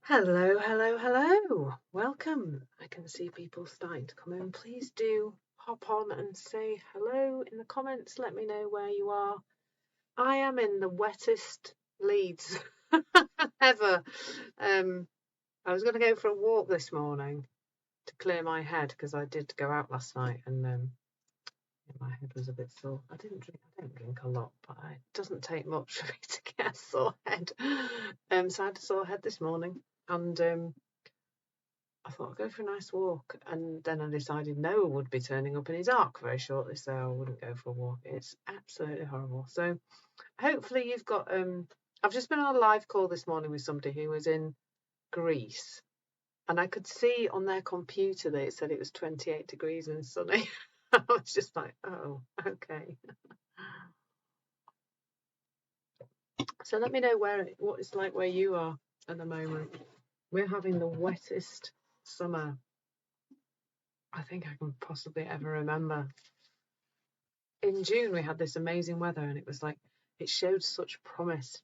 Hello, hello, hello. Welcome. I can see people starting to come in. Please do hop on and say hello in the comments. Let me know where you are. I am in the wettest Leeds ever. I was going to go for a walk this morning to clear my head because I did go out last night and my head was a bit sore. I don't drink a lot, but it doesn't take much for me to get a sore head. So I had a sore head this morning, and I thought I'd go for a nice walk, and then I decided Noah would be turning up in his ark very shortly, so I wouldn't go for a walk. It's absolutely horrible. So hopefully you've got. I've just been on a live call this morning with somebody who was in Greece, and I could see on their computer that it said it was 28 degrees and sunny. I was just like, oh, okay. So let me know what it's like where you are at the moment. We're having the wettest summer I think I can possibly ever remember. In June we had this amazing weather, and it was like it showed such promise,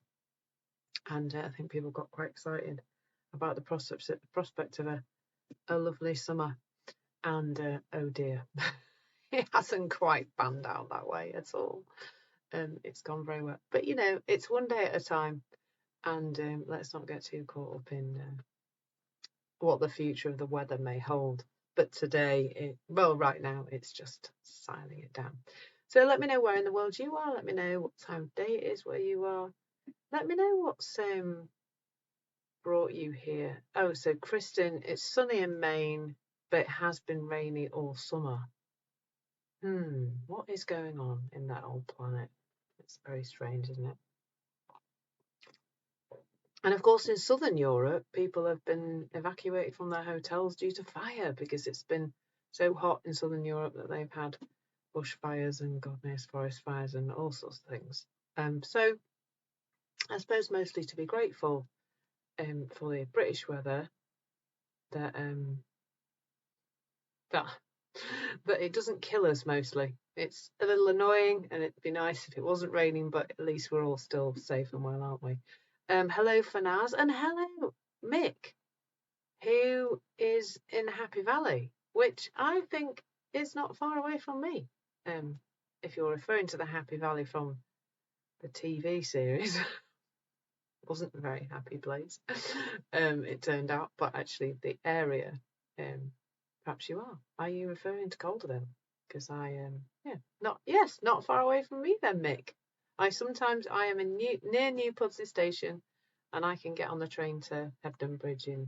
and I think people got quite excited about the prospect of a lovely summer. And oh dear, it hasn't quite panned out that way at all. It's gone very well, but it's one day at a time, and let's not get too caught up in what the future of the weather may hold. But today, right now, it's just siling it down. So let me know where in the world you are. Let me know what time of day it is where you are. Let me know what's brought you here. Oh, so Kristen, it's sunny in Maine, but it has been rainy all summer. What is going on in that old planet? It's very strange, isn't it? And of course, in southern Europe, people have been evacuated from their hotels due to fire because it's been so hot in southern Europe that they've had bushfires and God knows forest fires and all sorts of things. So I suppose mostly to be grateful for the British weather that that it doesn't kill us mostly. It's a little annoying, and it'd be nice if it wasn't raining, but at least we're all still safe and well, aren't we? Hello, Fanaz, and hello, Mick, who is in Happy Valley, which I think is not far away from me. If you're referring to the Happy Valley from the TV series, it wasn't a very happy place, it turned out, but actually the area, perhaps you are. Are you referring to Calderville? Because not far away from me then, Mick. I am near New Pudsey Station, and I can get on the train to Hebden Bridge in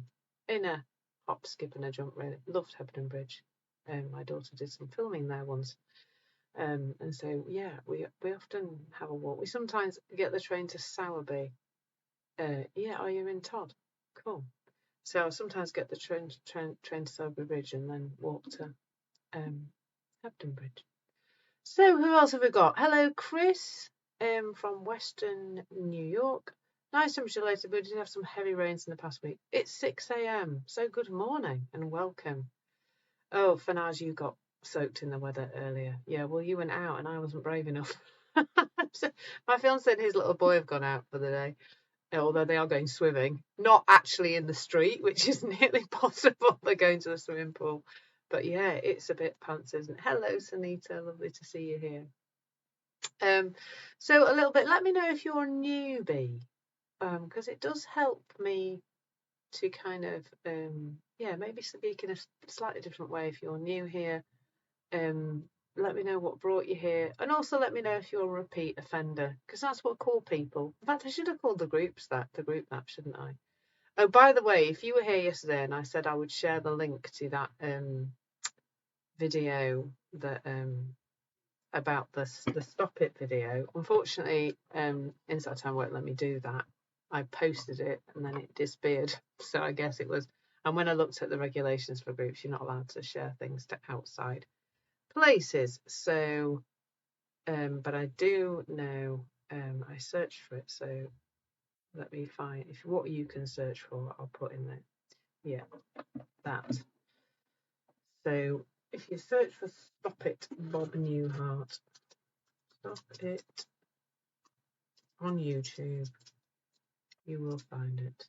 a hop, skip, and a jump. Really loved Hebden Bridge. My daughter did some filming there once, and so yeah, we often have a walk. We sometimes get the train to Sowerby. Yeah, are you in Todd? Cool. So I sometimes get the train to Sowerby Bridge and then walk to Hebden Bridge. So who else have we got? Hello, Chris, from Western New York. Nice temperature later, but we did have some heavy rains in the past week. It's 6 a.m. So good morning and welcome. Oh, Fanaz, you got soaked in the weather earlier. Yeah, well, you went out and I wasn't brave enough. So my fiance and his little boy have gone out for the day, although they are going swimming, not actually in the street, which is nearly possible. They're going to the swimming pool. But yeah, it's a bit pants, isn't it? Hello, Sunita. Lovely to see you here. So a little bit, let me know if you're a newbie, because it does help me to kind of, maybe speak in a slightly different way if you're new here. Let me know what brought you here, and also let me know if you're a repeat offender, because that's what I call people. In fact, I should have called the group that, shouldn't I? Oh, by the way, if you were here yesterday and I said I would share the link to that video that about the Stop It video, unfortunately, Inside Time won't let me do that. I posted it and then it disappeared. So I guess it was. And when I looked at the regulations for groups, you're not allowed to share things to outside places. So, but I do know. I searched for it, so let me find what you can search for. I'll put in there. Yeah, that. So if you search for Stop It, Bob Newhart, Stop It on YouTube, you will find it.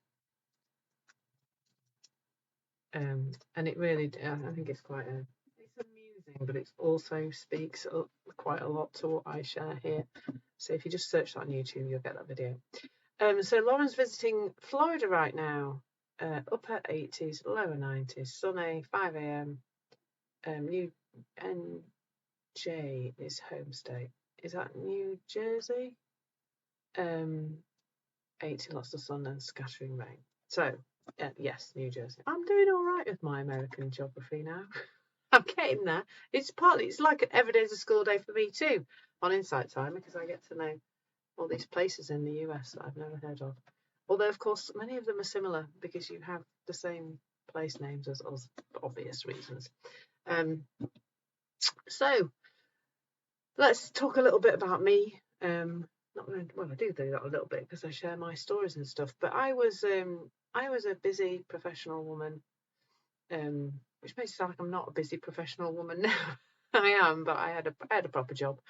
And it really, I think it's it's amusing, but it also speaks quite a lot to what I share here. So if you just search that on YouTube, you'll get that video. So Lauren's visiting Florida right now. Upper 80s, lower 90s, sunny, 5 a.m. New NJ is home state. Is that New Jersey? 80, lots of sun and scattering rain. So, yes, New Jersey. I'm doing all right with my American geography now. I'm getting there. It's like every day's a school day for me too on Insight Time, because I get to know all these places in the US that I've never heard of. Although, of course, many of them are similar because you have the same place names as us for obvious reasons. So, let's talk a little bit about me. Not really, well, I do that a little bit because I share my stories and stuff. But I was a busy professional woman, which makes it sound like I'm not a busy professional woman now. I am, but I had a proper job.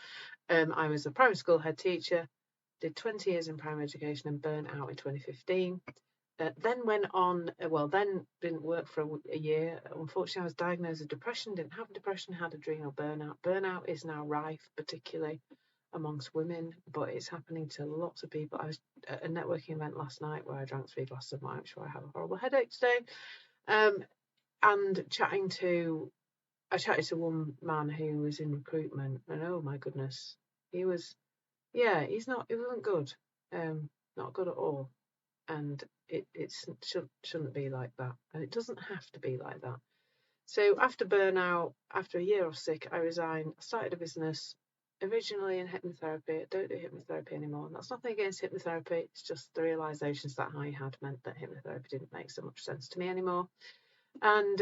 I was a primary school head teacher, did 20 years in primary education and burnt out in 2015. Then went on, then didn't work for a year. Unfortunately, I was diagnosed with depression, didn't have depression, had adrenal burnout. Burnout is now rife, particularly amongst women, but it's happening to lots of people. I was at a networking event last night where I drank 3 glasses of wine, which is why I have a horrible headache today. And I chatted to one man who was in recruitment, and oh my goodness, he wasn't good, not good at all. And it shouldn't be like that, and it doesn't have to be like that. So after burnout, after a year off sick, I resigned. I started a business originally in hypnotherapy. I don't do hypnotherapy anymore, and that's nothing against hypnotherapy. It's just the realizations that I had meant that hypnotherapy didn't make so much sense to me anymore. And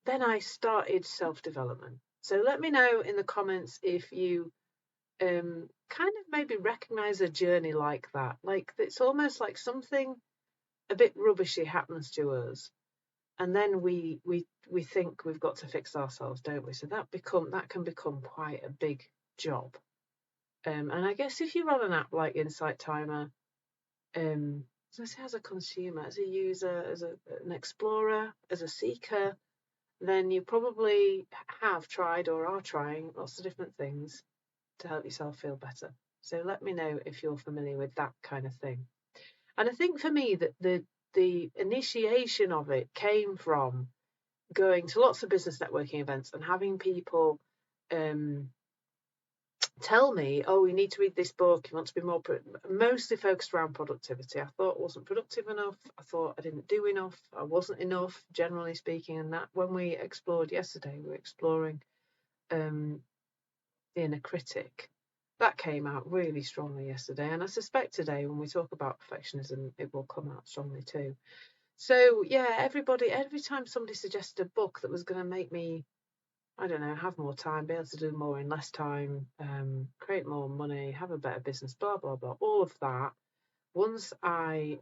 then I started self-development. So let me know in the comments if you kind of maybe recognize a journey like that. Like, it's almost like something a bit rubbishy happens to us, and then we think we've got to fix ourselves, don't we? So that can become quite a big job. And I guess if you run an app like Insight Timer, so I say as a consumer, as a user, as an explorer, as a seeker, then you probably have tried or are trying lots of different things to help yourself feel better. So let me know if you're familiar with that kind of thing. And I think for me that the initiation of it came from going to lots of business networking events and having people tell me, oh, you need to read this book, you want to be more mostly focused around productivity. I thought I wasn't productive enough, I thought I didn't do enough, I wasn't enough, generally speaking. And that, when we explored yesterday, we were exploring the inner critic. That came out really strongly yesterday, and I suspect today when we talk about perfectionism it will come out strongly too. So yeah, every time somebody suggested a book that was going to make me, I don't know, have more time, be able to do more in less time, create more money, have a better business, blah blah blah, all of that. Once I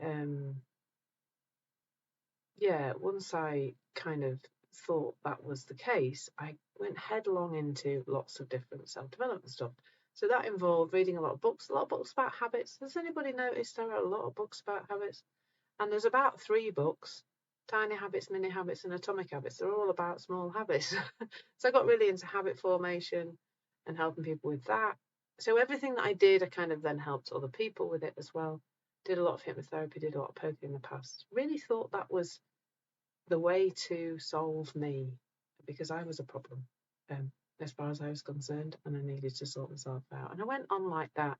kind of thought that was the case, I went headlong into lots of different self-development stuff. So that involved reading a lot of books about habits. Has anybody noticed there are a lot of books about habits? And there's about 3 books: Tiny Habits, Mini Habits, and Atomic Habits. They're all about small habits. So I got really into habit formation and helping people with that. So everything that I did, I kind of then helped other people with it as well. Did a lot of hypnotherapy, did a lot of poker in the past. Really thought that was the way to solve me, because I was a problem as far as I was concerned, and I needed to sort myself out. And I went on like that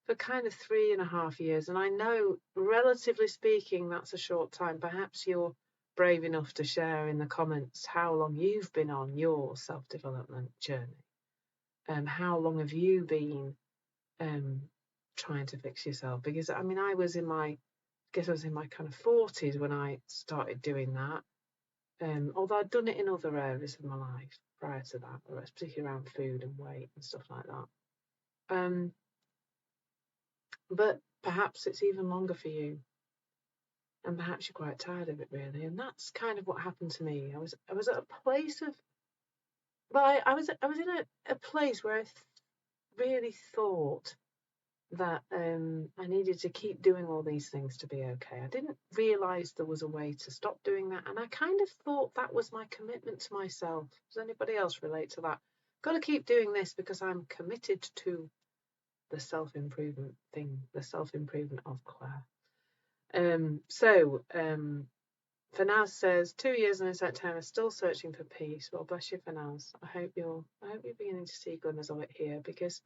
for kind of 3.5 years. And I know, relatively speaking, that's a short time. Perhaps you're brave enough to share in the comments how long you've been on your self-development journey. How long have you been trying to fix yourself? Because I mean, I was in my kind of 40s when I started doing that. Although I'd done it in other areas of my life prior to that, particularly around food and weight and stuff like that. But perhaps it's even longer for you, and perhaps you're quite tired of it, really. And that's kind of what happened to me. I was at a place of, I was in a place where I really thought that I needed to keep doing all these things to be okay. I didn't realise there was a way to stop doing that, and I kind of thought that was my commitment to myself. Does anybody else relate to that? Got to keep doing this because I'm committed to the self-improvement thing, the self-improvement of Claire. Fanaz says 2 years in September, still searching for peace. Well, bless you, Fanaz. I hope you're beginning to see glimmers of it here, because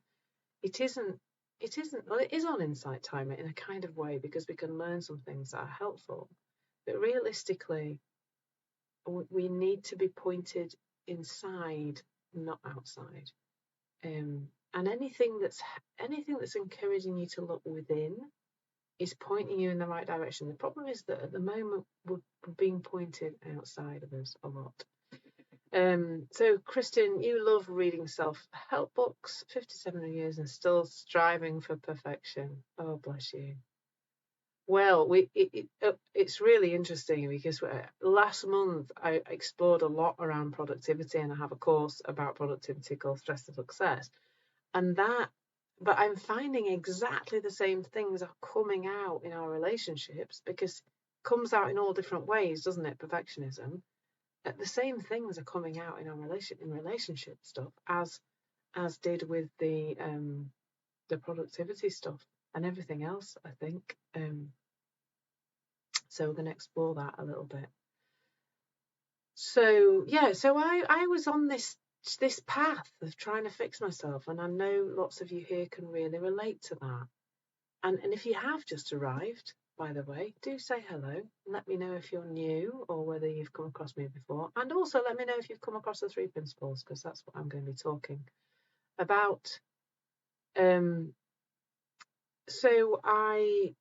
it isn't well, it is on Insight Timer in a kind of way, because we can learn some things that are helpful, but realistically we need to be pointed inside, not outside. And anything that's encouraging you to look within is pointing you in the right direction. The problem is that at the moment we're being pointed outside of us a lot. So Kristen, you love reading self-help books, 57 years and still striving for perfection. Oh, bless you. Well, it's really interesting, because last month I explored a lot around productivity, and I have a course about productivity called Stress to Success. But I'm finding exactly the same things are coming out in our relationships, because it comes out in all different ways, doesn't it? Perfectionism. The same things are coming out in our relationship stuff as did with the productivity stuff and everything else, I think. So we're going to explore that a little bit. So yeah, so I was on this path of trying to fix myself, and I know lots of you here can really relate to that. And if you have just arrived, by the way, do say hello and let me know if you're new or whether you've come across me before. And also let me know if you've come across the 3 principles, because that's what I'm going to be talking about. So I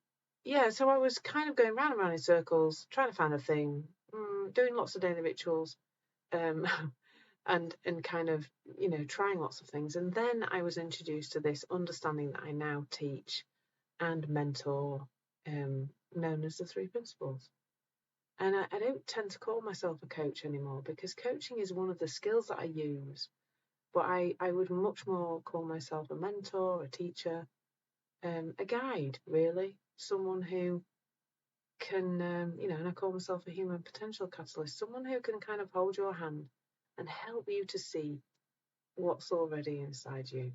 was kind of going round and round in circles, trying to find a thing, doing lots of daily rituals, and kind of, trying lots of things. And then I was introduced to this understanding that I now teach and mentor, known as the 3 principles. And I don't tend to call myself a coach anymore, because coaching is one of the skills that I use. But I would much more call myself a mentor, a teacher, a guide, really. Someone who can, and I call myself a human potential catalyst, someone who can kind of hold your hand and help you to see what's already inside you,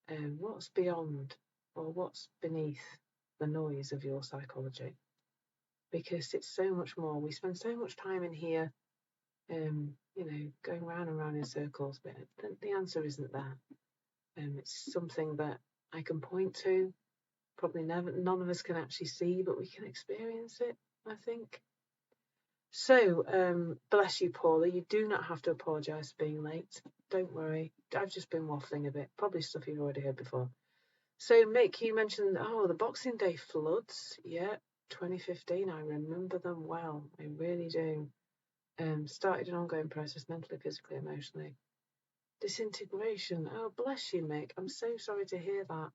and what's beyond or what's beneath the noise of your psychology. Because it's so much more. We spend so much time in here, going round and round in circles, but the answer isn't there. It's something that I can point to. Probably none of us can actually see, but we can experience it, I think. So, bless you, Paula. You do not have to apologise for being late. Don't worry. I've just been waffling a bit. Probably stuff you've already heard before. So, Mick, you mentioned, the Boxing Day floods. Yeah, 2015. I remember them well. I really do. Started an ongoing process, mentally, physically, emotionally. Disintegration. Oh, bless you, Mick. I'm so sorry to hear that.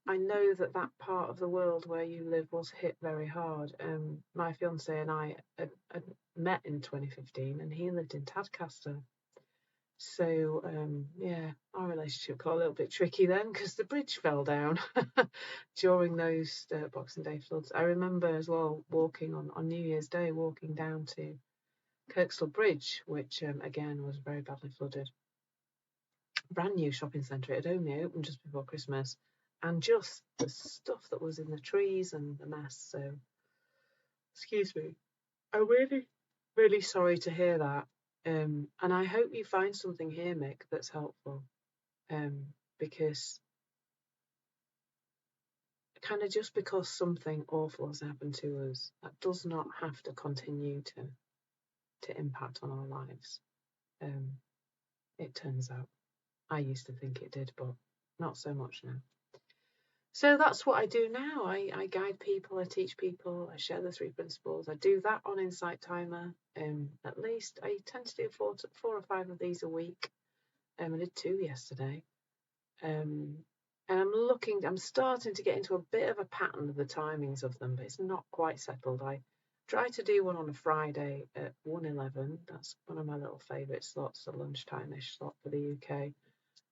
I know that part of the world where you live was hit very hard. My fiance and I had met in 2015, and he lived in Tadcaster. So, our relationship got a little bit tricky then, because the bridge fell down during those Boxing Day floods. I remember as well walking on New Year's Day, walking down to Kirkstall Bridge, which again was very badly flooded. Brand new shopping centre. It had only opened just before Christmas, and just the stuff that was in the trees and the mess. So, excuse me. I'm really, really sorry to hear that. And I hope you find something here, Mick, that's helpful. Because kind of just because something awful has happened to us, that does not have to continue to impact on our lives. It turns out. I used to think it did, but not so much now. So that's what I do now. I guide people, I teach people, I share the 3 principles. I do that on Insight Timer. At least I tend to do 4 or 5 of these a week. I did 2 yesterday. And I'm starting to get into a bit of a pattern of the timings of them, but it's not quite settled. I try to do one on a Friday at 1:11. That's one of my little favourite slots, the lunchtime-ish slot for the UK.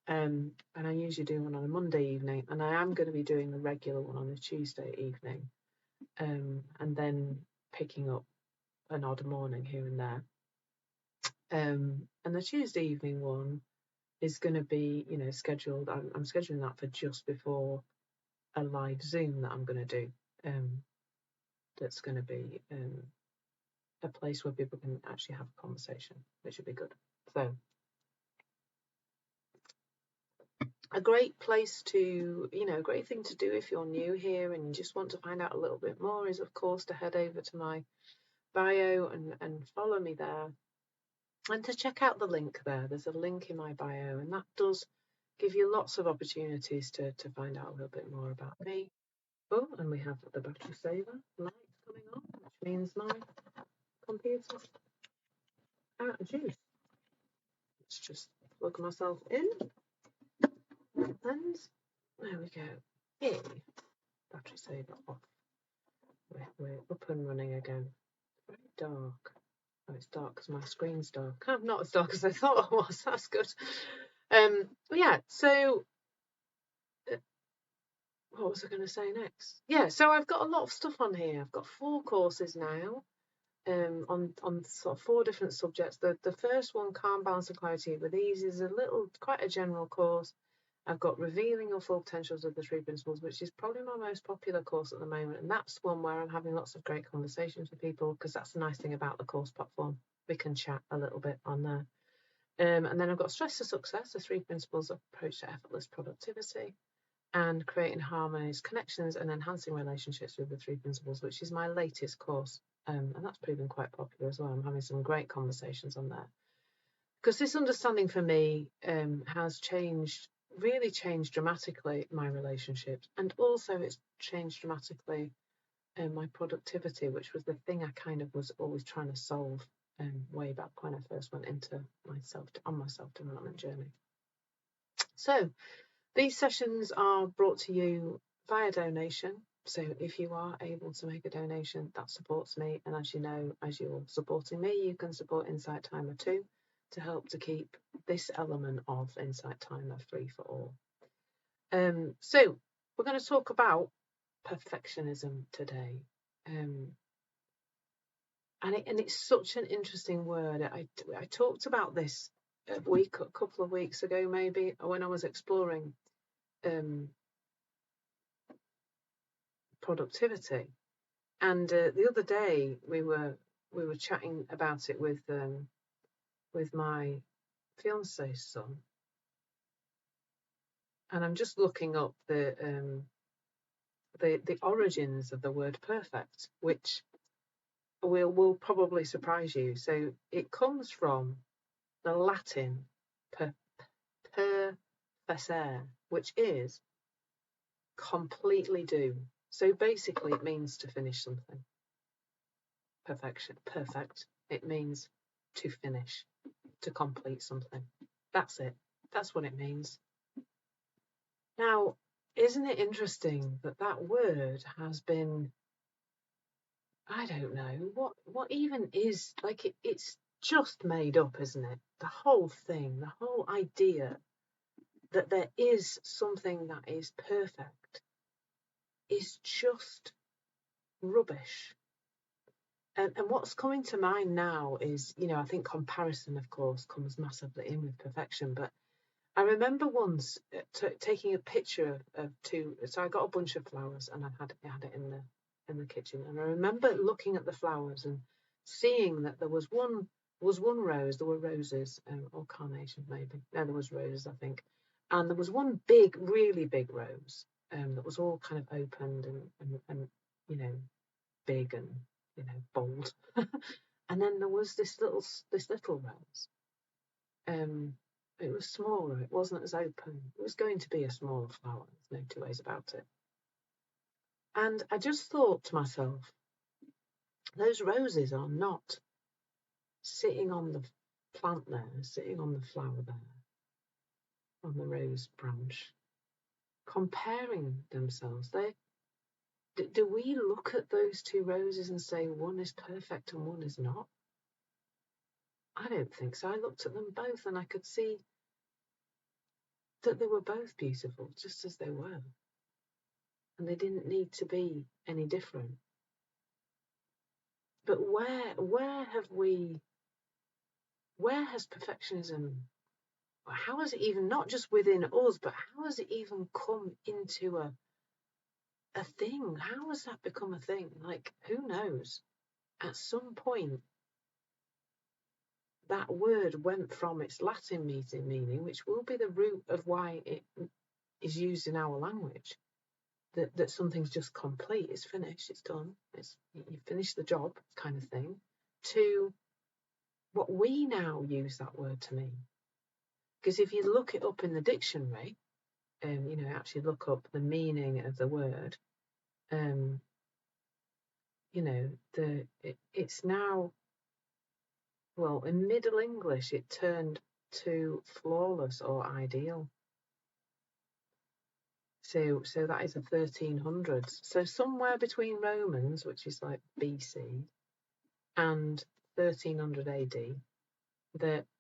And I usually do one on a Monday evening, and I am going to be doing the regular one on a Tuesday evening, and then picking up an odd morning here and there. And the Tuesday evening one is going to be, scheduled. I'm scheduling that for just before a live Zoom that I'm going to do. That's going to be a place where people can actually have a conversation, which would be good. So, a great place to, a great thing to do if you're new here and you just want to find out a little bit more is, of course, to head over to my bio and follow me there. And to check out the link there. There's a link in my bio, and that does give you lots of opportunities to find out a little bit more about me. Oh, and we have the battery saver light coming on, which means my computer's out of juice. Let's just plug myself in. And there we go. Hey, battery saver off. We're up and running again. Very dark. Oh, it's dark because my screen's dark. I'm not as dark as I thought it was. That's good. Yeah, so what was I going to say next? Yeah, so I've got a lot of stuff on here. I've got 4 courses now, on sort of 4 different subjects. The first one, Calm, Balance and Clarity with Ease, is quite a general course. I've got Revealing Your Full Potentials of the 3 Principles, which is probably my most popular course at the moment, and that's one where I'm having lots of great conversations with people, because that's the nice thing about the course platform. We can chat a little bit on there. And then I've got Stress to Success, the 3 Principles of Approach to Effortless Productivity, and Creating Harmonious Connections and Enhancing Relationships with the 3 Principles, which is my latest course. And that's proven quite popular as well. I'm having some great conversations on there. Because this understanding for me has really changed dramatically my relationships. And also it's changed dramatically my productivity, which was the thing I kind of was always trying to solve way back when I first went into my self-development journey. So these sessions are brought to you via donation. So if you are able to make a donation, that supports me. And as you know, as you're supporting me, you can support Insight Timer too, to help to keep this element of Insight Timer free for all. So we're going to talk about perfectionism today. And it's such an interesting word. I talked about this a couple of weeks ago, maybe, when I was exploring productivity. And the other day we were chatting about it with my fiance's son, and I'm just looking up the origins of the word perfect, which will probably surprise you. So it comes from the Latin perfecere, which is completely do. So basically it means to finish something. Perfect. It means to finish, to complete something. That's it. That's what it means. Now, isn't it interesting that word has been, I don't know, what even is, like, it's just made up, isn't it? The whole thing, the whole idea that there is something that is perfect is just rubbish. And what's coming to mind now is, I think comparison, of course, comes massively in with perfection. But I remember once taking a picture of 2. So I got a bunch of flowers, and I had it in the kitchen. And I remember looking at the flowers and seeing that there was one rose. There were roses, or carnations maybe. No, there was roses, I think. And there was one big, really big rose that was all kind of opened and big and bold. And then there was this little rose. It was smaller. It wasn't as open. It was going to be a smaller flower. There's no 2 ways about it. And I just thought to myself, those roses are not sitting on the plant there, sitting on the flower there, on the rose branch, comparing themselves. Do we look at those 2 roses and say one is perfect and one is not? I don't think so. I looked at them both and I could see that they were both beautiful, just as they were. And they didn't need to be any different. But where has perfectionism, how has it even, not just within us, but how has it even come into a thing? How has that become a thing? Like, who knows? At some point, that word went from its Latin meaning, which will be the root of why it is used in our language, that something's just complete, it's finished, it's done, you finished the job kind of thing, to what we now use that word to mean. Because if you look it up in the dictionary, actually look up the meaning of the word, it's now, well, in Middle English, it turned to flawless or ideal. So that is the 1300s. So somewhere between Romans, which is like BC, and 1300 AD,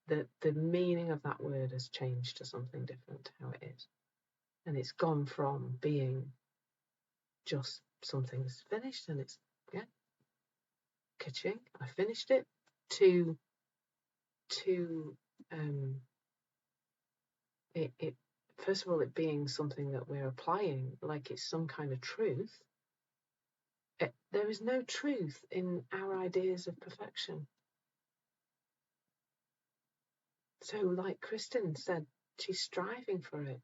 the meaning of that word has changed to something different to how it is. And it's gone from being just something's finished and it's, ka-ching, I finished it, to it first of all, it being something that we're applying, like it's some kind of truth. There is no truth in our ideas of perfection. So, like Kristen said, she's striving for it.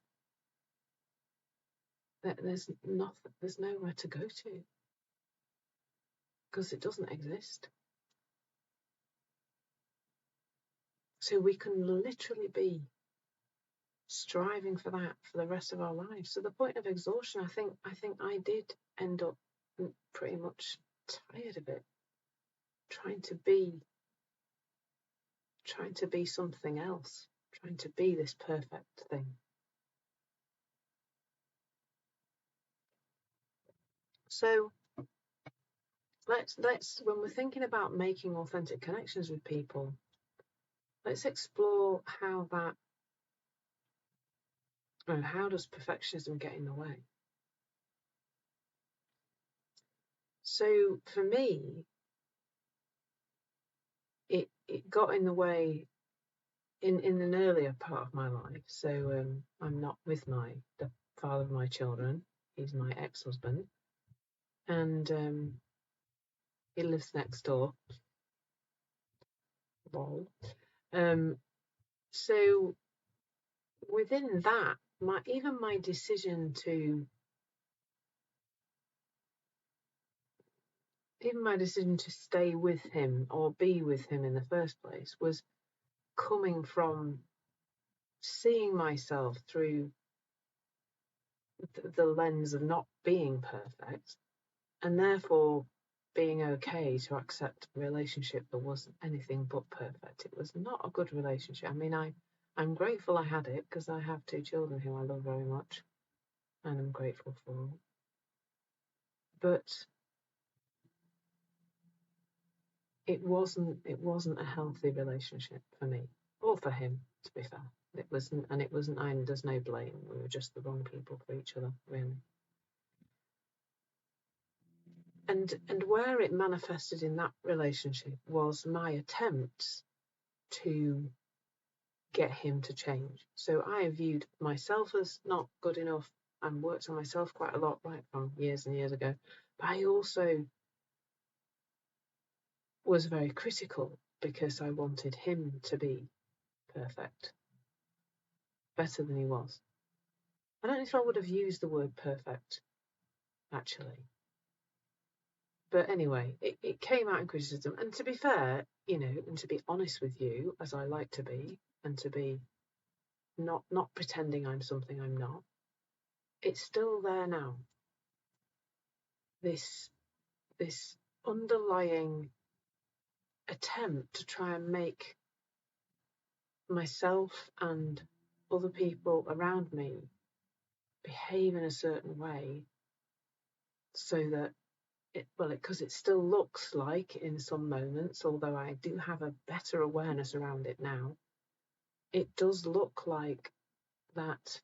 There's nowhere to go to because it doesn't exist. So we can literally be striving for that for the rest of our lives. So the point of exhaustion, I think I did end up pretty much tired of it, trying to be something else, trying to be this perfect thing. So let's when we're thinking about making authentic connections with people, let's explore how does perfectionism get in the way? So for me, it got in the way in an earlier part of my life. So I'm not with the father of my children. He's my ex-husband, and he lives next door. Lol. So within that, my decision to stay with him or be with him in the first place was coming from seeing myself through the lens of not being perfect, and therefore being okay to accept a relationship that wasn't anything but perfect. It was not a good relationship. I mean, I'm grateful I had it because I have 2 children who I love very much and I'm grateful for. But it wasn't a healthy relationship for me or for him, to be fair. It wasn't, there's no blame. We were just the wrong people for each other, really. And where it manifested in that relationship was my attempts to get him to change. So I viewed myself as not good enough and worked on myself quite a lot right from years and years ago. But I also was very critical because I wanted him to be perfect, better than he was. I don't know if I would have used the word perfect, actually. But anyway, it came out in criticism. And to be fair, and to be honest with you, as I like to be, and to be not pretending I'm something I'm not, it's still there now. This underlying attempt to try and make myself and other people around me behave in a certain way so that because it still looks like in some moments, although I do have a better awareness around it now, it does look like that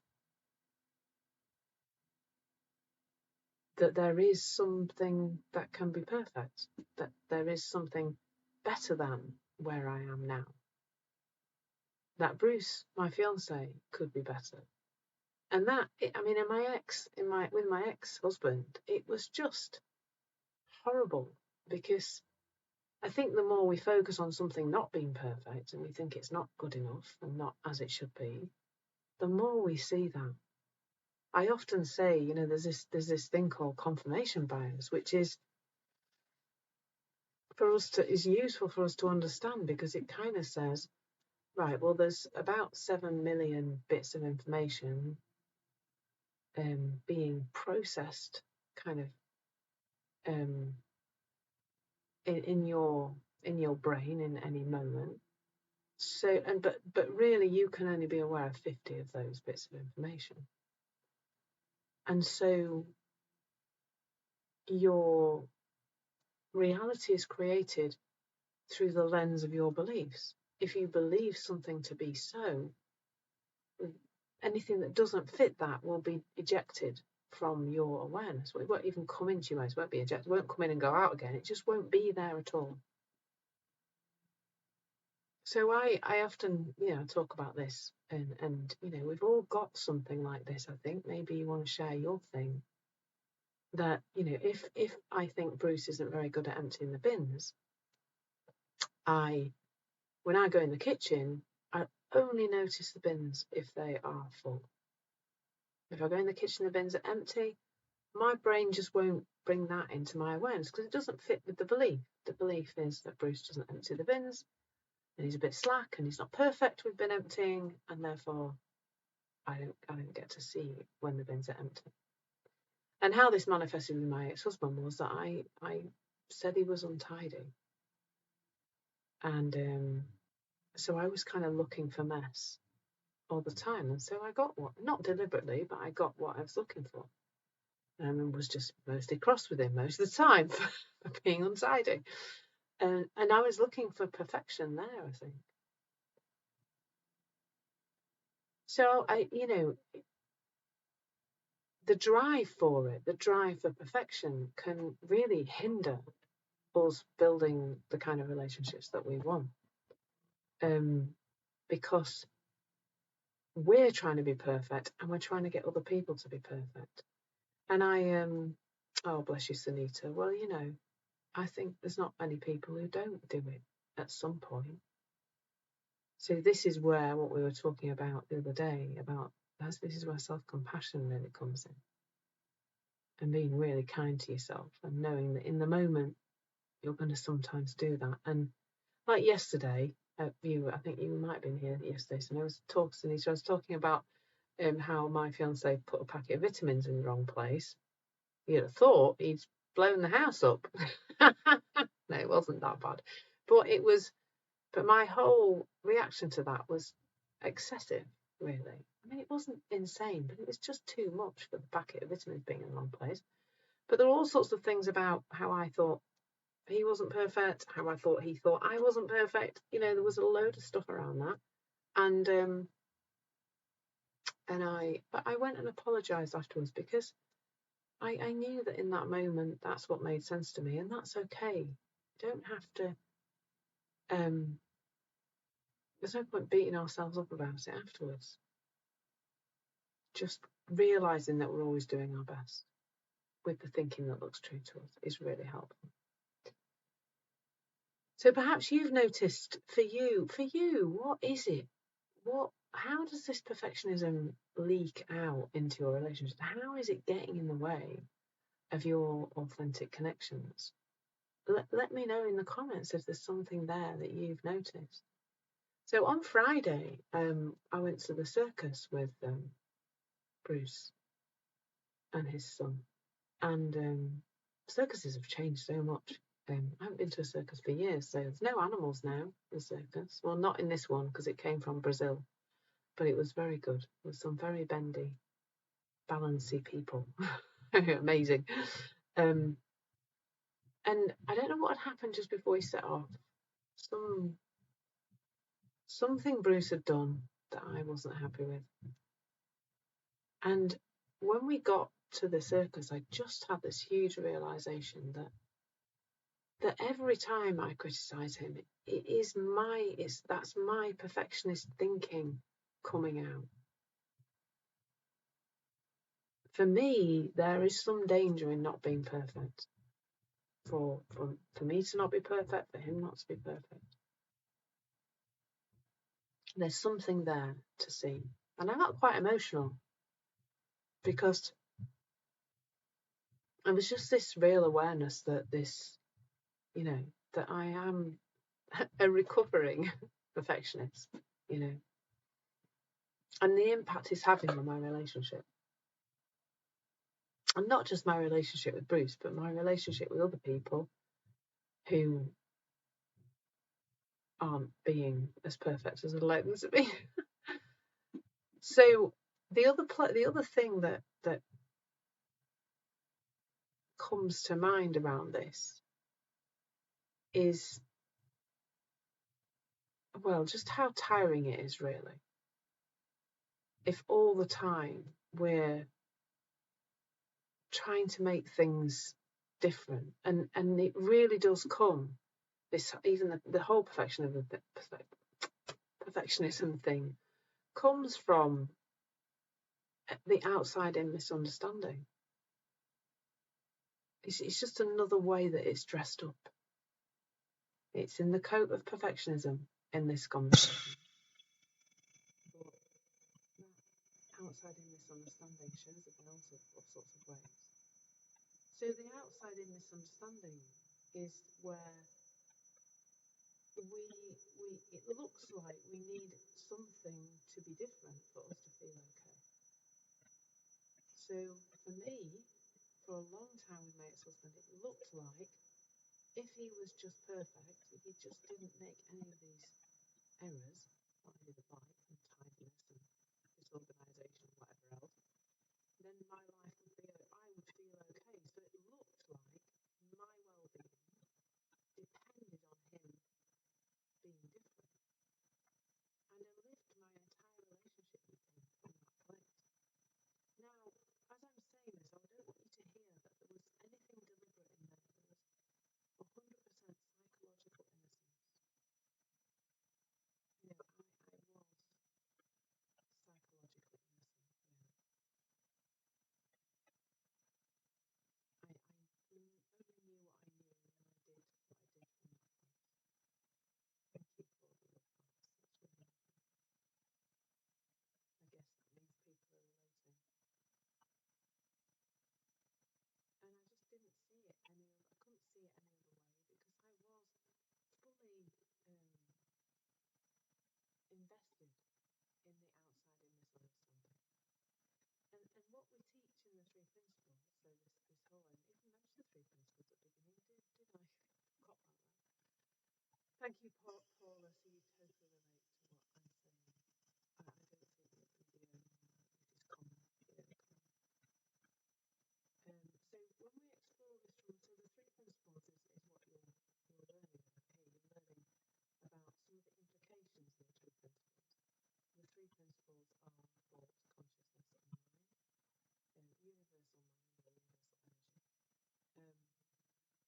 that there is something that can be perfect, that there is something better than where I am now. That Bruce, my fiance, could be better. And that, I mean, with my ex-husband, it was just horrible, because I think the more we focus on something not being perfect and we think it's not good enough and not as it should be, the more we see that. I often say, there's this thing called confirmation bias, which is useful for us to understand, because it kind of says, right, well, there's about 7 million bits of information being processed kind of um, in your brain in any moment. So, but really, you can only be aware of 50 of those bits of information, and so your reality is created through the lens of your beliefs. If you believe something to be so, anything that doesn't fit that will be ejected from your awareness. It won't even come into your awareness. It won't be ejected. It won't come in and go out again. It just won't be there at all. So I often, talk about this, and we've all got something like this. I think maybe you want to share your thing. That if I think Bruce isn't very good at emptying the bins, when I go in the kitchen, I only notice the bins if they are full. If I go in the kitchen, the bins are empty, my brain just won't bring that into my awareness, because it doesn't fit with the belief. The belief is that Bruce doesn't empty the bins, and he's a bit slack, and he's not perfect with bin emptying, and therefore I don't get to see when the bins are empty. And how this manifested with my ex-husband was that I said he was untidy, and so I was kind of looking for mess all the time, and so I got what, not deliberately, but I got what I was looking for, and was just mostly cross with him most of the time for being untidy. And I was looking for perfection there, I think. So the drive for it, the drive for perfection, can really hinder us building the kind of relationships that we want, because we're trying to be perfect and we're trying to get other people to be perfect. And oh, bless you, Sunita. Well, I think there's not many people who don't do it at some point. So this is where what we were talking about the other day, this is where self-compassion really comes in, and being really kind to yourself, and knowing that in the moment you're going to sometimes do that. And like yesterday, I think you might have been here yesterday, so I was talking about how my fiance put a packet of vitamins in the wrong place. You'd have thought he'd blown the house up. No, it wasn't that bad, but my whole reaction to that was excessive, really. I mean, it wasn't insane, but it was just too much for the packet of vitamins being in the wrong place. But there were all sorts of things about how I thought he wasn't perfect, how I thought he thought I wasn't perfect. There was a load of stuff around that. But I went and apologized afterwards, because I knew that in that moment that's what made sense to me, and that's okay. You don't have to there's no point beating ourselves up about it afterwards. Just realizing that we're always doing our best with the thinking that looks true to us is really helpful. So perhaps you've noticed, for you, what is it? How does this perfectionism leak out into your relationship? How is it getting in the way of your authentic connections? Let me know in the comments if there's something there that you've noticed. So on Friday, I went to the circus with Bruce and his son, and circuses have changed so much. I haven't been to a circus for years, so there's no animals now in the circus. Well, not in this one, because it came from Brazil, but it was very good with some very bendy, balancy people. Amazing. And I don't know what had happened just before he set off. Something Bruce had done that I wasn't happy with. And when we got to the circus, I just had this huge realization that every time I criticize him, that's my perfectionist thinking coming out. For me, there is some danger in not being perfect. For me to not be perfect, for him not to be perfect. There's something there to see. And I got quite emotional because it was just this real awareness that that I am a recovering perfectionist, and the impact it's having on my relationship. And not just my relationship with Bruce, but my relationship with other people who aren't being as perfect as I'd like them to be. So the other thing that comes to mind around this is, well, just how tiring it is, really, if all the time we're trying to make things different, and it really does come, this, even the whole perfectionism thing comes from the outside in misunderstanding. It's just another way that it's dressed up. It's in the coat of perfectionism in this conversation. But that outside in misunderstanding shows up in all sorts of ways. So the outside in misunderstanding is where it looks like we need something to be different for us to feel okay. So for me, for a long time with my ex-husband, it looked like if he was just perfect, if he just didn't make any of these errors, what I did like, and tidiness and disorganisation and whatever else, then my life would be, I would feel okay. So it looked like my well-being depended on him being different. And I lived my entire relationship with him from that place. Now, as I'm saying this, I don't want you to hear that there was anything deliberate in there. There was 100% psychological innocence. I was psychologically innocent. I only knew what I knew, and I did what I did from that place. Thank you for the love hearts. That's really lovely. I guess that means people are relating. And I just didn't see it I couldn't see it any other way, because I was fully invested in the outside in misunderstanding. And what we teach in the three principles, so this whole, I didn't even mention the three principles at the beginning, did I? Forgot about that. Thank you, Paula, so you totally relate to what I'm saying. I don't think the video is common. So when we explore this so the three principles is what you're learning about here. You're learning about some of the implications of the three principles. The three principles are thought, consciousness, and mind. Universal mind or universal energy.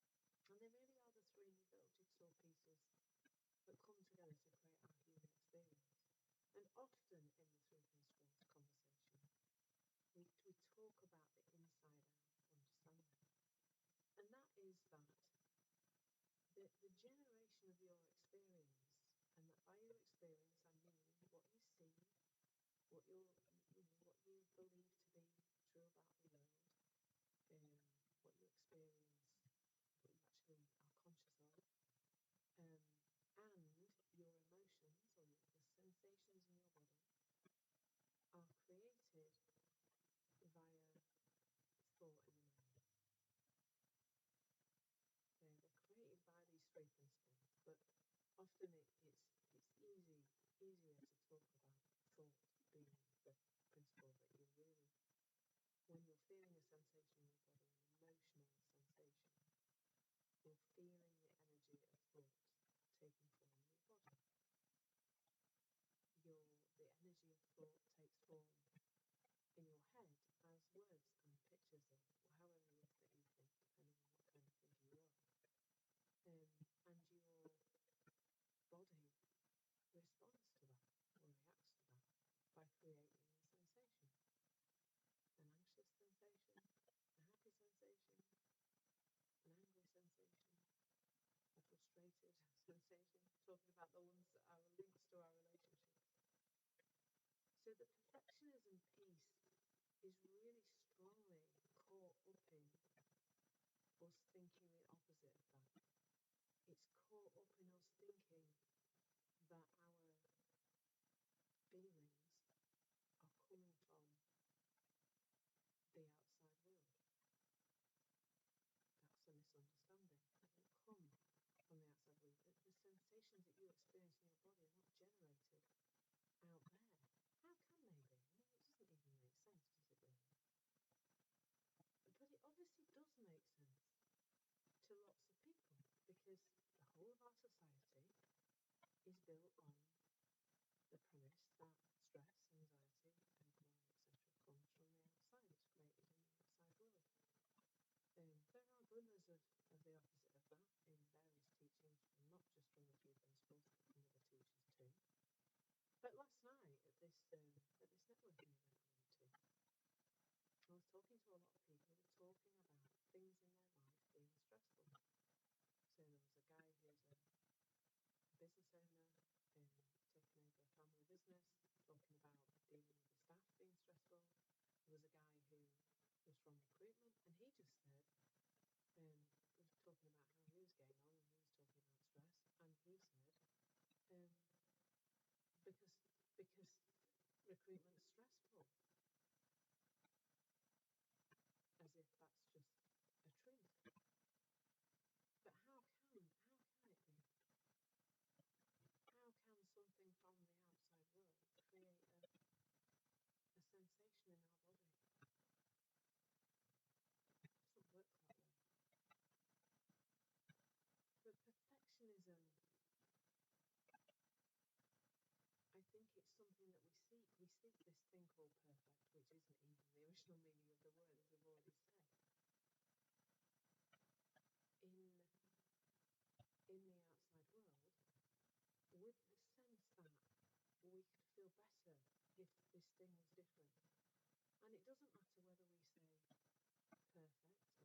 And they really are the three little jigsaw pieces that come together to create our human experience. And often in the three principles conversation, we talk about the inside out understanding. And that is that the generation of your experience, and that by your experience I mean what you see, what you believe to be true about the world, what you experience, what you actually are conscious of, and your emotions, or the sensations in your body, are created via thought in the mind. They're created by these three principles, but often it's easier to talk about thought being the principle that you really, when you're feeling a sensation in your body, an emotional sensation, you're feeling the energy of thoughts taking form in your body. The energy of thought takes form in your head as words and pictures about the ones that are links to our relationship. So the perfectionism piece is really strongly caught up in us thinking the opposite of that. It's caught up in us thinking that our feelings are coming from the outside world. That's a misunderstanding. They don't come from the outside world. The sensations that you experience in your body are not generated out there. How can they be? I mean, it doesn't even make sense, does it really? But it obviously does make sense to lots of people because the whole of our society is built on the premise that stress, anxiety, overwhelm, etc. comes from the outside. It's created in the outside world. There are glimmers of the opposite of that in various teachings, not just from the three principles, but from other teachers too. But last night at this networking event I went to, I was talking to a lot of people who were talking about things in their life being stressful. So there was a guy who's a business owner, taking over a family business, talking about dealing with the staff being stressful. There was a guy who was from recruitment, and he just said, was talking about how he was getting on, and he was talking about stress, and he said, because recruitment's stressful, as if that's just a truth. But how can it be? How can something from the outside world create a sensation in our body? It doesn't work that way. But perfectionism, I think it's something that we seek. We seek this thing called perfect, which isn't even the original meaning of the word, as we've already said. In the outside world, with the sense that we could feel better if this thing was different. And it doesn't matter whether we say perfect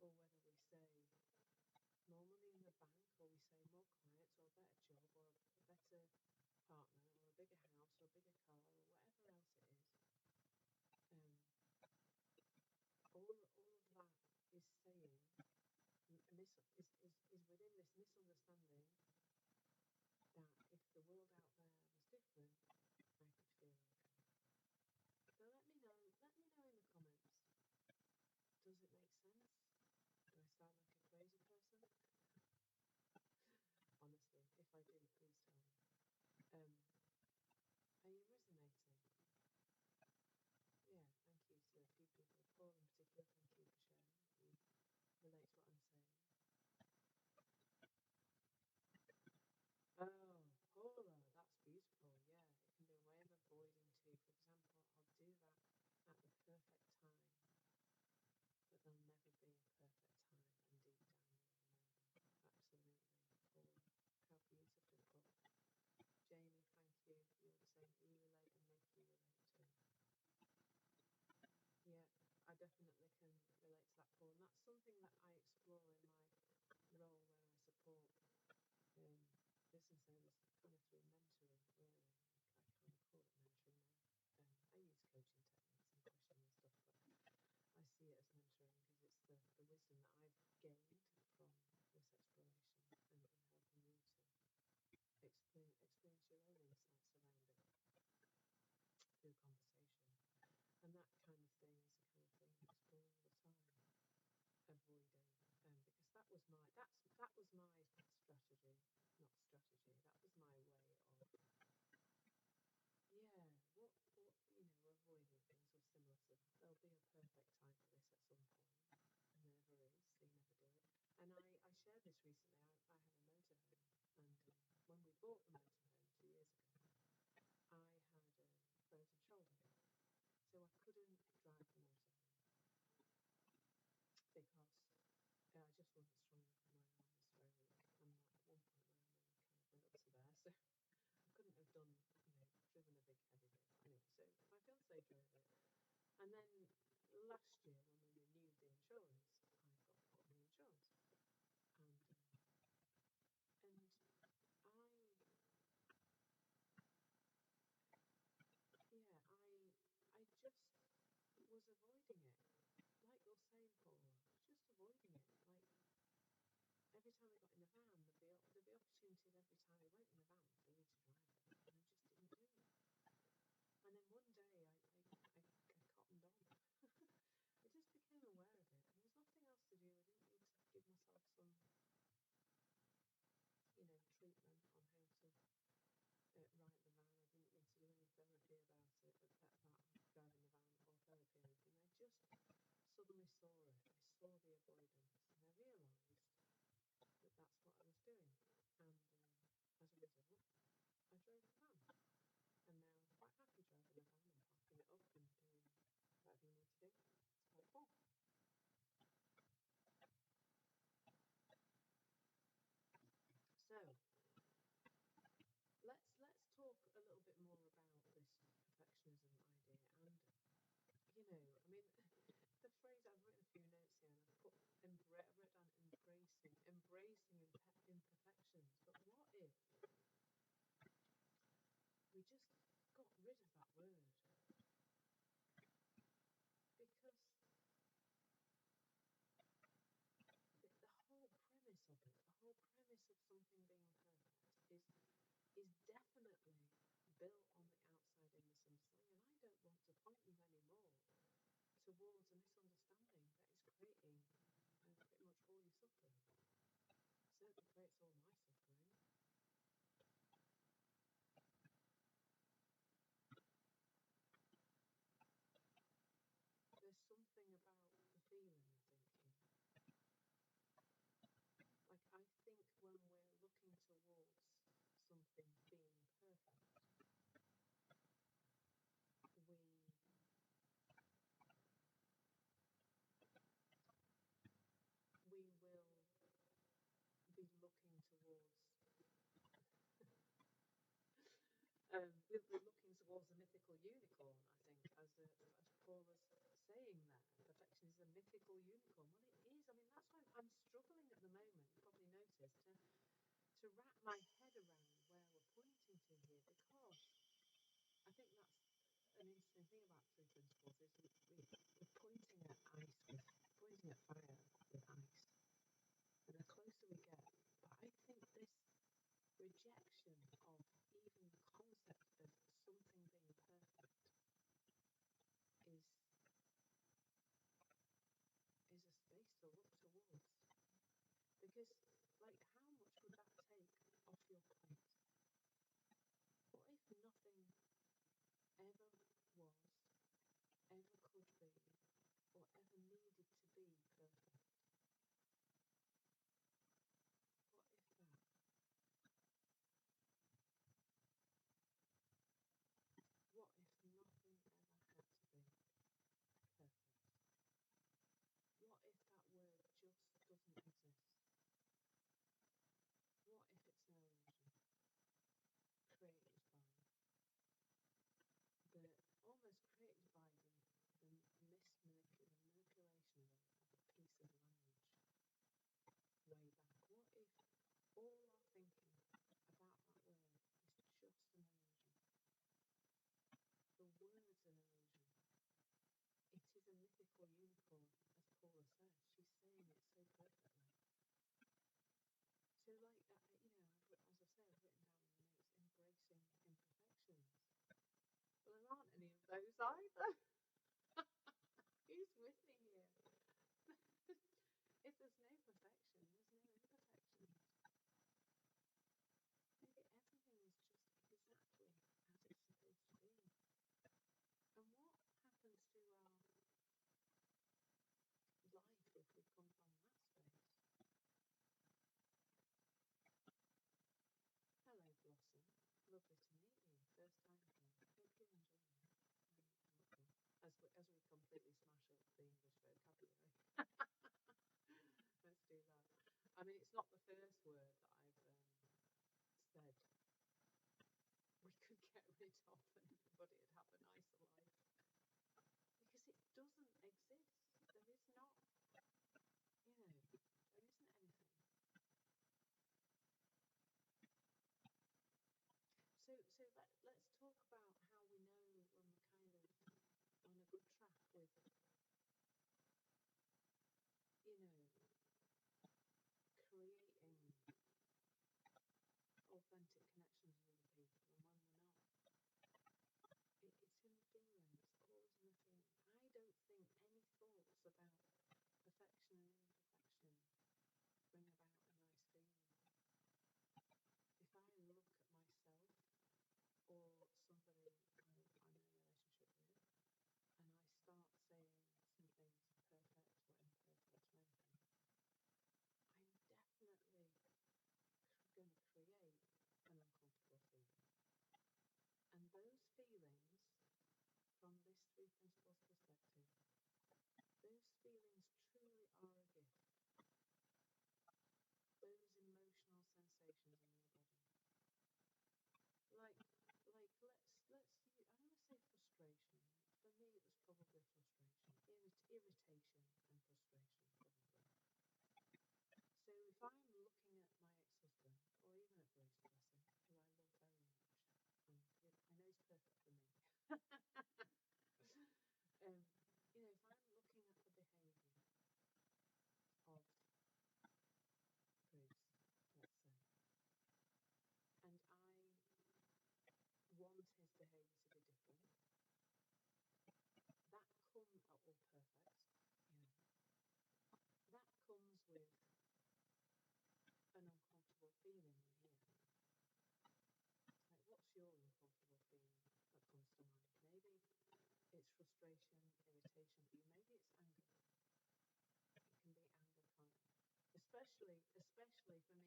or whether we say more money in the bank or we say more clients or a better job or a better partner or a bigger house or a bigger car or whatever else it is. All of that is saying is within this misunderstanding that if the world out there was different, I could feel okay. So let me know in the comments. Does it make sense? Do I sound like a crazy person? Honestly, if I do, please tell me. Are you resonating? Yeah, thank you to a few people. Paul in particular, thank you for sharing. You relate to what I'm saying. Oh, Paula, that's beautiful. Yeah, it can be a way of avoiding too. For example, I'll do that at the perfect time, but there'll never be a perfect time, and deep down you all know that. Absolutely, Paula. How beautifully put. Jamie, thank you. You were saying you relate and make you relate too. Yeah, I definitely can relate to that, Paul. And that's something that I explore in my role where I support business owners kind of through mentoring, really. I kind of call it mentoring now. I use coaching techniques and questioning and stuff, but I see it as mentoring because it's the wisdom that I've gained from this exploration and helping you to experience your own insights around it through conversation. And that kind of thing is the kind of thing I explore all the time, avoiding, because that was my strategy, not strategy. That was my way of, avoiding things or similar to that. There'll be a perfect time for this at some point, and there never is. So you never do it. And I shared this recently. I have a motorhome, and when we bought the motorhome 2 years ago, I had a frozen shoulder. So I couldn't drive the motorhome because I just wasn't strong enough. My arm was very weak. And at one point my arm only kind of went up to there, so I couldn't have driven a big heavy vehicle. Anyway, so my fiance drove it. And then last year when we renewed the insurance, I got put on the insurance. And I avoiding it. Like you're saying, Paula, I was just avoiding it. Like every time we got in the van, there'd be opportunities every time we went in the van for me to drive it, and I just didn't do it. And then one day I cottoned on. I just became aware of it. There was nothing else to do. I didn't need to give myself some, treatment on how to ride the van. I didn't need to do any therapy about it, about driving the van or therapy or anything. I just suddenly saw it. I saw the avoidance, and I realised that that's what I was doing. And as a result, I drove the van. And now I'm quite happy driving the van and parking it up and doing whatever you need to do. It's quite cool. So let's talk a little bit more about this perfectionism idea. And I mean, the phrase, I've written a few notes here, and I've wrote down embracing imperfections. But what if we just got rid of that word? Because the whole premise of it, the whole premise of something being perfect is definitely built on the outside in misunderstanding. And I don't want to point you anymore towards a misunderstanding that is creating pretty much all your suffering. It certainly creates all my suffering. There's something about the feeling, I think, here. Like, I think when we're looking towards something being perfect, we will be looking towards we'll be looking towards a mythical unicorn, I think, as Paul was saying there. Perfection is a mythical unicorn. Well, it is. I mean, that's why I'm struggling at the moment, you probably noticed, to wrap my head around where we're pointing to here, because I think that's an interesting thing about three principles is we're pointing at pointing at fire with ice. And the closer we get, but I think this rejection of even the concept of something being perfect is a space to look towards. Because, like, how much would that take off your plate? What if nothing ever was, ever could be, or ever needed to be perfect? What if that? What if nothing ever had to be perfect? What if that word just doesn't exist? What if it's an illusion created by almost created by the manipulation of a piece of language way back? What if all our thinking about that word is just an illusion? The word's an illusion. It is a mythical unicorn, as Paula says. She's saying it so perfectly. So, like, as I say, I've written down in the notes, embracing imperfections. Well, there aren't any of those either. Who's with me here? If there's no perfection, there's no imperfections. Maybe everything is just exactly as it's supposed to be. And what happens to our life if we come from that space? Hello, Blossom. Lovely to meet you. First time here. Hope you're enjoying it. As we completely smash up the English vocabulary. Let's do that. I mean, it's not the first word that I've said we could get rid of and everybody would have a nicer life. Because it doesn't exist. There is not, there isn't anything. So let's talk about how we know when we're kind of on a good track with authentic connections with other people and when we're not. It's in the feeling. It's always in the feeling. I don't think any thoughts about perfection and imperfection bring about a nice feeling. If I look at myself or somebody I'm in a relationship with and I start saying something's perfect or imperfect or anything, I'm definitely going to create an uncomfortable feeling. And those feelings, from this three principles perspective, those feelings truly are a gift. Those emotional sensations in your body. Like I'm going to say frustration. For me, it was probably frustration, irritation and frustration, probably. So if I'm looking at my ex-husband, or even at Bruce, bless him, who I love very much, and I know he's perfect for me. If I'm looking at the behaviour of Bruce, let's say, and I want his behaviour to be different, that or perfect, that comes with an uncomfortable feeling in here. Like, what's your uncomfortable feeling that comes to mind? Maybe it's frustration, irritation for you. Maybe it's anger. It can be anger, can't it? Especially for me,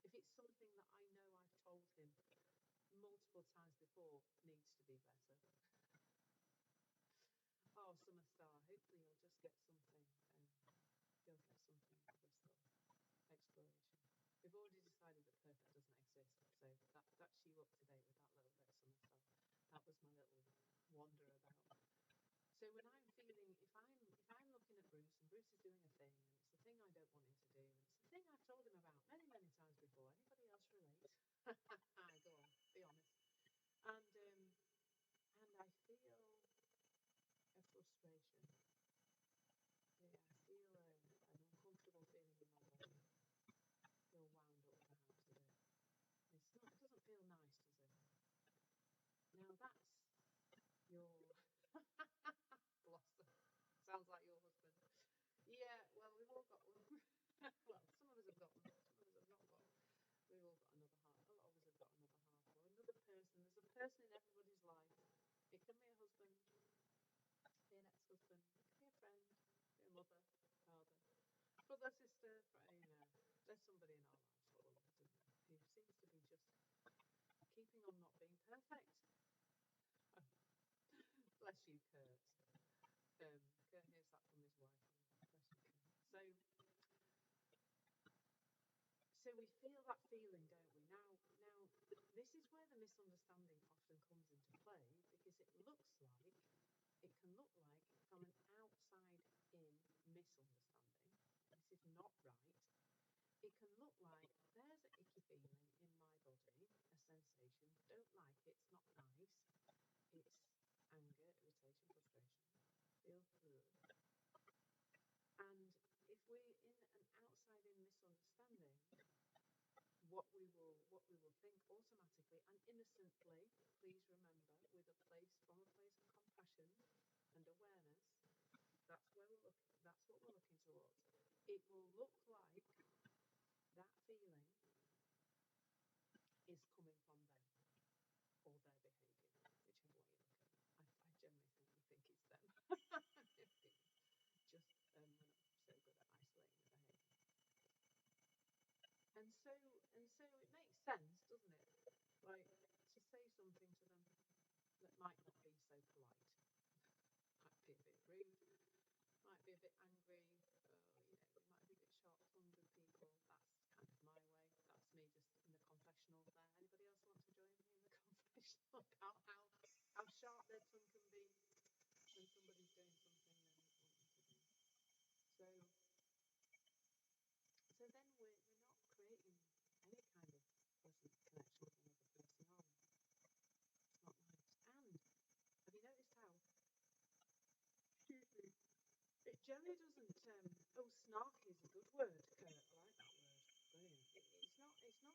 if it's something that I know I've told him multiple times before needs to be better. Oh, Summer Star, hopefully you'll just get something. You'll get something out of this little exploration. We've already decided that perfect doesn't exist, so that's you up to date with that little bit, Summer Star. That was my little wander about. So when I'm feeling, if I'm looking at Bruce and Bruce is doing a thing and it's the thing I don't want him to do and it's the thing I've told him about many times before. Anybody else relate? Go on, be honest. And I feel a frustration. Yeah, I feel an uncomfortable feeling in my body. I feel wound up perhaps a bit. It doesn't feel nice, does it? Now that's your Blossom. Sounds like your husband. Yeah, well, we've all got one. Well, some of us have got one, some of us have not got. We've all got another half. A lot of us have got another half or another person. There's a person in everybody's life. It can be a husband, be an ex-husband, it can be a friend, be a mother, father, brother, sister, there's somebody in our lives for all of us, isn't there? Who seems to be just keeping on not being perfect. Bless you, Kurt. Kurt hears that from his wife a lot. Bless you, Kurt. So we feel that feeling, don't we? Now, this is where the misunderstanding often comes into play because it can look like from an outside-in misunderstanding. This is not right. It can look like there's an icky feeling in my body, a sensation. Don't like it. It's not nice. It's anger, irritation, frustration. Feel good. And if we're in an outside-in misunderstanding, what we will think automatically and innocently, please remember, from a place of compassion and awareness, that's what we're looking towards. It will look like that feeling is coming from them or their behaviour, whichever way you look at it. I generally think it's them. Just we're not so good at isolating the behaviour. And so it makes sense, doesn't it? Like, to say something to them that might not be so polite, might be a bit rude, might be a bit angry, we might be a bit sharp-tongued with people. That's kind of my way. That's me just in the confessionals there. Anybody else want to join me in the confessional about how sharp their tongue can be when somebody's doing something they don't want them to do? So then we're not creating any kind of pleasant connection with another person, are we? It's not nice. And have you noticed how? Excuse me. It generally doesn't. Snarky is a good word, Kurt. I like that word. Brilliant. It's not generally.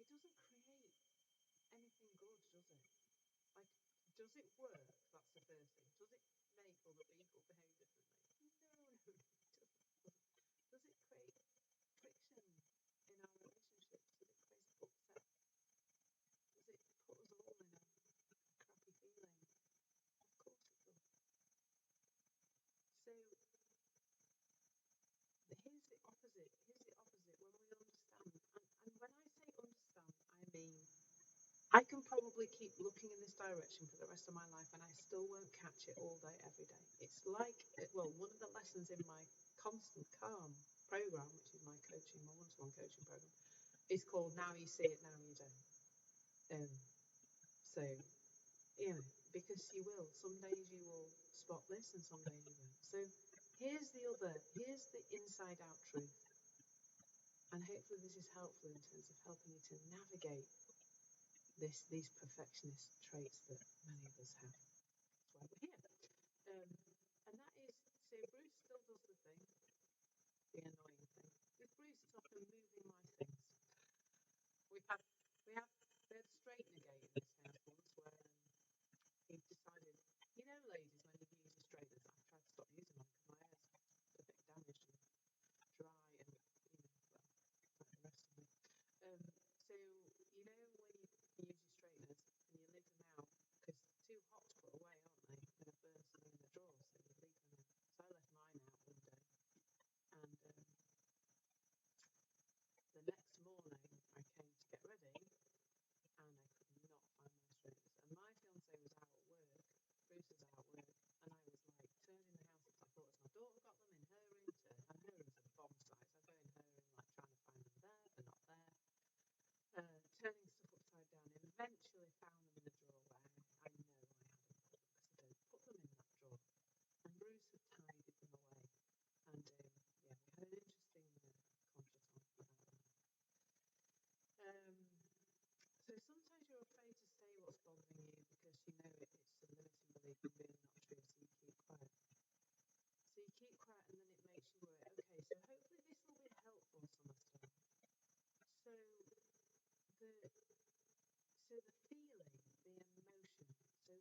it doesn't create anything good, does it? Like, does it work? That's the first thing. Does it make other people behave differently? No, no, no, it doesn't. Does it create friction in our relationships? Does it create upset? Does it put us all in a crappy feeling? Of course it does. So here's the opposite. Here's the opposite. When we understand, and when I say understand, I mean I can probably keep looking in this direction for the rest of my life and I still won't catch it all day, every day. It's like, well, one of the lessons in my Constant Calm program, which is my coaching, my one-to-one coaching program, is called Now You See It, Now You Don't. So, you know, because you will. Some days you will spot this and some days you won't. So here's the inside out truth. And hopefully this is helpful in terms of helping you to navigate these perfectionist traits that many of us have. That's why we're here. And that is, so Bruce still does the thing, the annoying thing. With Bruce, it's often moving my things. We had a straightener gate in this house once where he decided, you know, ladies, when you use your straighteners, I've tried to stop using them because my hair's a bit damaged and dry and, you know, well, like the rest of me. So, you know, when you use your straighteners and you leave them out, because they're too hot to put away, aren't they? They're going to burn something in the drawer, so you leave them out. So I left mine out one day, and the next morning I came to get ready, and I could not find my straighteners. And my fiance was out at work, Bruce was out at work, and I was like turning the house upside down. My daughter got them in her room, and her room's a bomb site, so I go in her room like trying to find them there, they're not there. Turning stuff upside down, and eventually found them in a drawer where I know I hadn't put them because I don't put them in that drawer. And Bruce had tidied them away. And yeah, we had an interesting contretemps about that. So sometimes you're afraid to say what's bothering you because you know it's a limiting belief and really not true, so you keep quiet. So you keep quiet and then it makes you worry. Okay, so hopefully this will be helpful, Summer Star. So the feeling, the emotion. So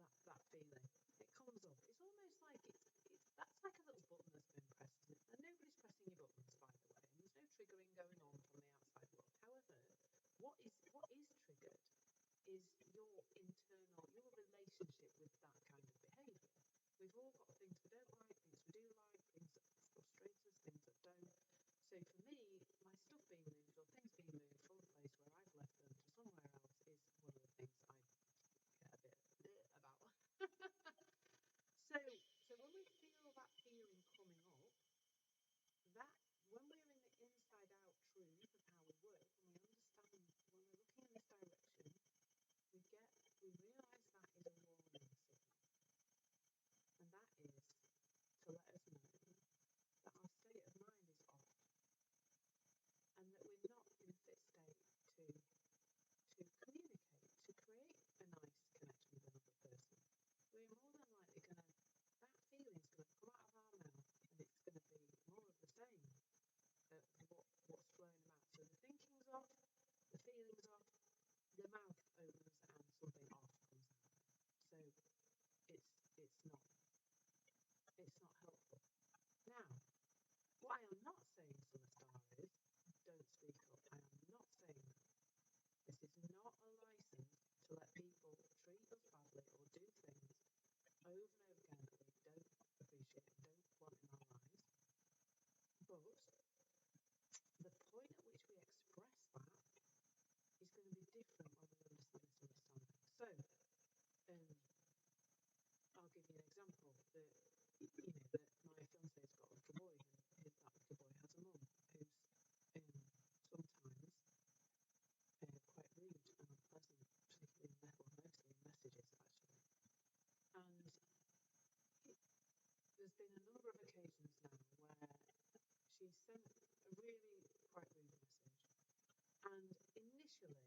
so let's say Bruce has moved my strings, and I feel that feeling. It comes up. It's almost like that's like a little button that's been pressed, isn't it? And nobody's pressing your buttons, by the way. And there's no triggering going on from the outside world. However, what is triggered is your relationship with that kind of behaviour. We've all got things we don't like, things we do like, things that frustrate us, things that don't. So for me, my stuff being moved or things being moved from a place where I've left them to somewhere else is one of the things I get a bit about. So when we feel that feeling coming up, that when we're in the inside out truth of how we work, when we understand, when we're looking in this direction, we realise that is a warning signal. And that is to let us know that our state of mind is off and that we're not in a fit state to communicate, to create a nice connection with another person. We're more than likely that feeling's going to come out of our mouth and it's going to be more of the same of what's flowing about. So the thinking's off, the feeling's off, the mouth opens and something off comes out. So it's not helpful. Now, what I am not saying, Summer Star, is don't speak up. I am not saying that. This is not a license to let people treat us badly or do things over and over again that we don't appreciate and don't want in our lives. But the point at which we express that is going to be different when we understand this understanding. So, I'll give you an example. That my fiance's got a little boy, and that little boy has a mum who's sometimes quite rude and unpleasant, particularly mostly in messages actually. And there's been a number of occasions now where she sent a really quite rude message. And initially,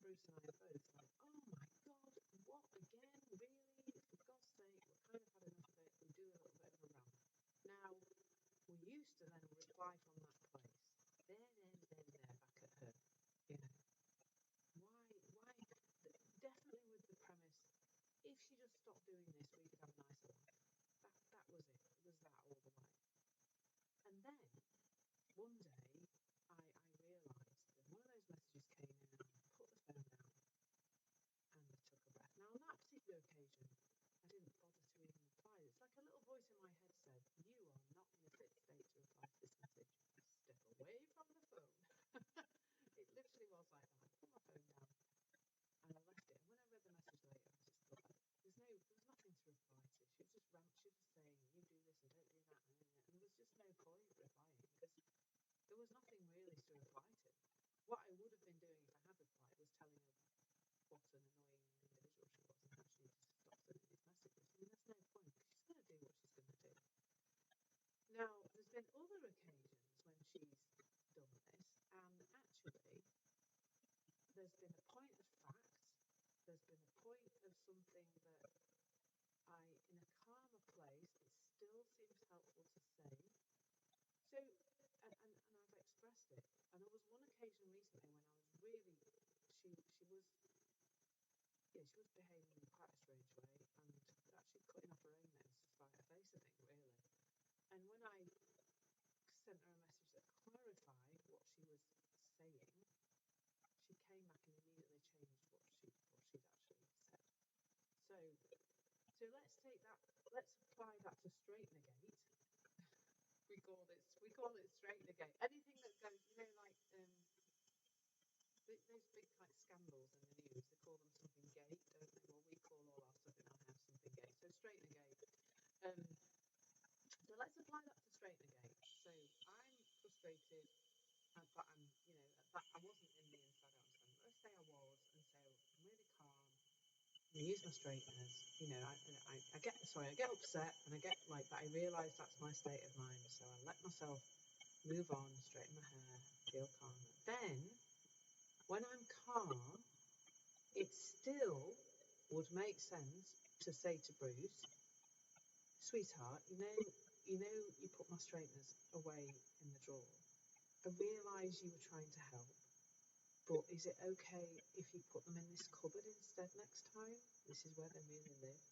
Bruce and I are both like, oh my God, what again? Really? For God's sake, we've kind of had enough of it. We do a little bit of to then reply from that place. There, back at her. You know, why? Definitely with the premise, if she just stopped doing this, we could have a nicer life. That was it. It was that all the way. And then one day, I realised that one of those messages came in, and I put the phone down and I took a breath. Now, on that particular occasion, I didn't bother to even reply. It's like a little voice in my head said, "You are not in a fit state to reply to this message. Step away from the phone." It literally was like that. I put my phone down and I left it. And when I read the message later, I just thought, there was nothing to reply to. She was just saying, "You do this and don't do that," and there was just no point replying because there was nothing really to reply to. What I would have been doing if I had replied was telling her what an annoying individual she was and how she needed to stop sending these messages. I mean, there's no point because she's going to do what she's going to do. Now, there's been other occasions when she's done this, and actually, there's been a point of fact, there's been a point of something that in a calmer place, it still seems helpful to say. So, and I've expressed it. And there was one occasion recently when I was really, she was behaving in quite a strange way and actually cutting off her own nose to spite her face, I think, really. And when I sent her a message that clarified what she was saying, she came back and immediately changed what she'd actually said. So let's apply that to straight negate. we call it straight negate. Anything that goes, like those big like scandals in the news, they call them something gate, don't they? Well, we call all our stuff in our house something gate. So straight negate. So let's apply that to straight negate. So I'm frustrated, but I wasn't in the inside out stand. Let's say I was, and so I'm really calm. I use my straighteners. I get upset, and I get but I realise that's my state of mind. So I let myself move on, straighten my hair, feel calmer. Then, when I'm calm, it still would make sense to say to Bruce, "Sweetheart, you put my straighteners away in the drawer. I realise you were trying to help, but is it okay if you put them in this cupboard instead next time? This is where they really live.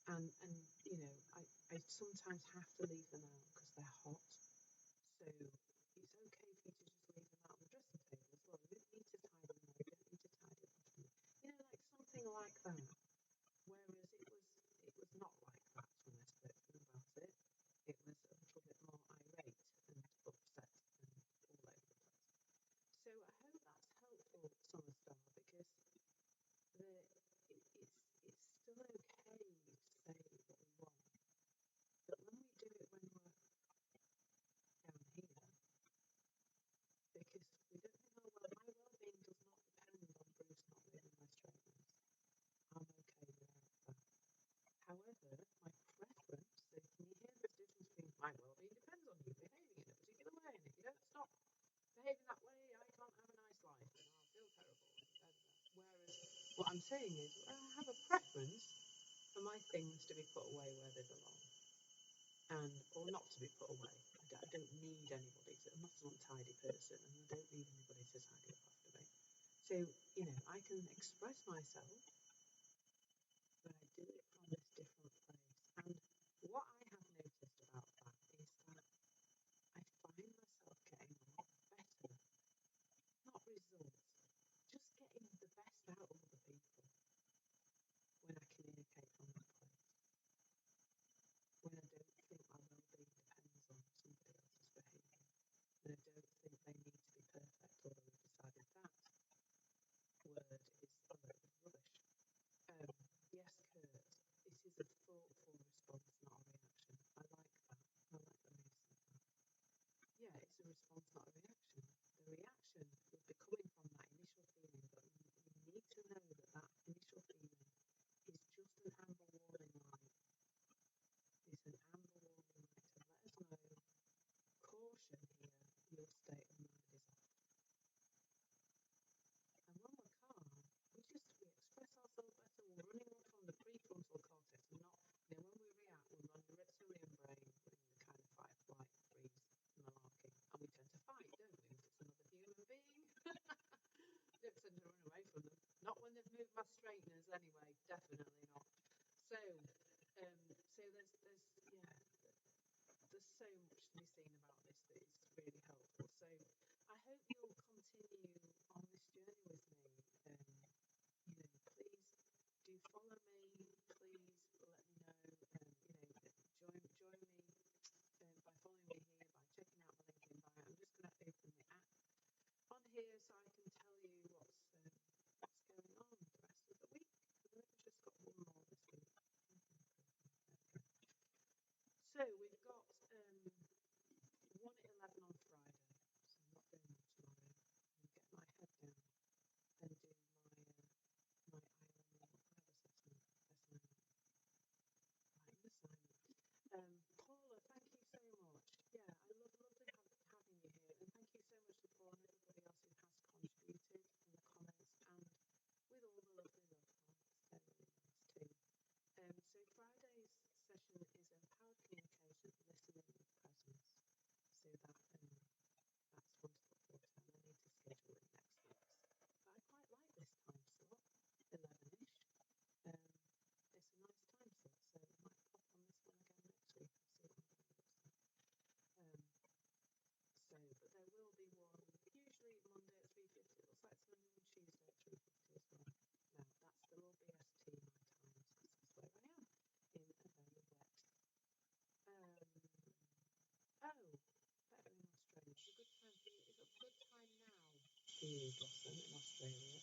And I sometimes have to leave them out because they're hot. So it's okay for you to just leave them out on the dressing table as well. You don't need to tidy them, or you don't need to tidy up after me." Like something like that. Whereas it was not like that when I spoke to them about it. It was a little bit more irate and upset and all over the place. So I hope that's helpful, Summer Star, because it's still okay to say what we want. But when we do it when we're down here, because we don't think, "Oh, well, my well-being does not depend on Bruce not moving my straighteners. I'm okay without that. However, my preference," so can you hear this difference between my well-being depends on you behaving in a particular way, and if you don't stop behaving that way, I can't have a nice life, and I'll feel terrible. Whereas what I'm saying is, I have a preference for my things to be put away where they belong, or not to be put away. I don't need anybody I'm not an untidy person, and I don't need anybody to tidy up after me. So, I can express myself, but I do it from this different place. And what I have noticed about that is that I find myself getting a lot better, not results, just getting the best out of other people when I communicate from that place, when I don't think my well-being depends on somebody else's behaviour, and I don't think they need to be perfect, although we've decided that word is a load of rubbish. straighteners anyway, definitely not. So, there's so much to be seen about this that is really helpful. So I hope you'll continue on this journey with me. Please do follow me. Please let me know. Join me by following me here, by checking out my link in bio. I'm just going to open the app on here so I can tell you what's going on the rest of the week. I think we've just got one more this week. So we've got 1 at 11 on Friday, so I'm not doing that tomorrow. I'll get my head down and do my ILM assessment. Paula, thank you so much. Yeah, I lovely having you here, and thank you so much to Paula and everybody else who has contributed in the comments and with all the lovely love hearts. They're really nice too. So Friday's session is empowered communication, listening with presence. So that's one to look forward to, and I need to schedule it next week. But I quite like this time slot, 11ish. It's a nice time slot, so I might pop on this one again next week and see what my day looks like. But there will be one usually Monday at 3:50. It looks like it's only on Tuesday at 3:50 as well. Now that's still all BST my times because that's where I am in a very wet. Better in Australia. It's a good time for you. Is it a good time now for you, Blossom, in Australia?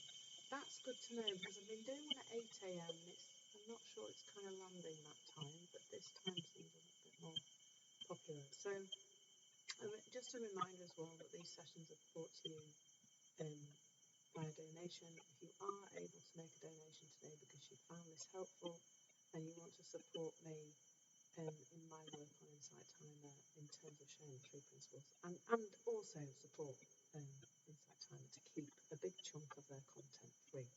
That's good to know because I've been doing one at 8 a.m. and I'm not sure it's kind of landing that time, but this time seems a little bit more popular. So just a reminder as well that these sessions are brought to you by a donation. If you are able to make a donation today because you found this helpful and you want to support me in my work on Insight Timer in terms of sharing the 3 principles and also support Insight Timer to keep a big chunk of their content free,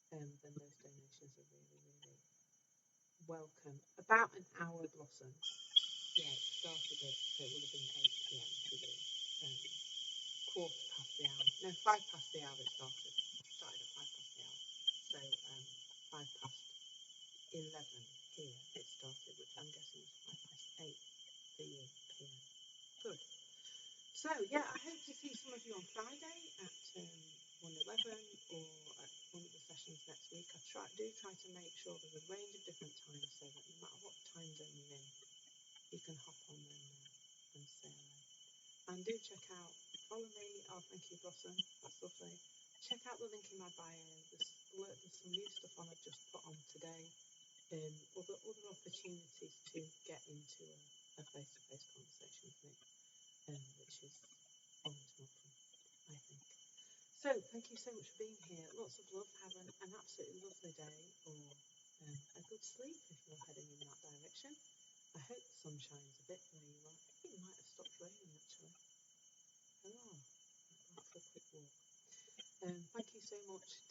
then those donations are really welcome. About an hour, Blossom. Yeah, it started it would have been 8 p.m. for you. Quarter past the hour. No, 5 past the hour it started. Started at 5 past the hour. So 5 past 11 here it started, which I'm guessing was 5 past 8 for you p.m. Good. So yeah, I hope to see some of you on Friday at 1:11 or at one of the sessions next week. I do try to make sure there's a range of different times so that no matter what time zone you're in, you can hop on and say hello. And do check out, follow me. Oh, thank you, Blossom. That's lovely. Check out the link in my bio. There's some new stuff on I've just put on today. Other opportunities to get into a face-to-face conversation with me, which is always more fun, I think. So thank you so much for being here. Lots of love. Have an absolutely lovely day or a good sleep if you're heading in that direction. I hope the sun shines a bit where you are. I think it might have stopped raining actually. Hello. I'll go out for a quick walk. Thank you so much.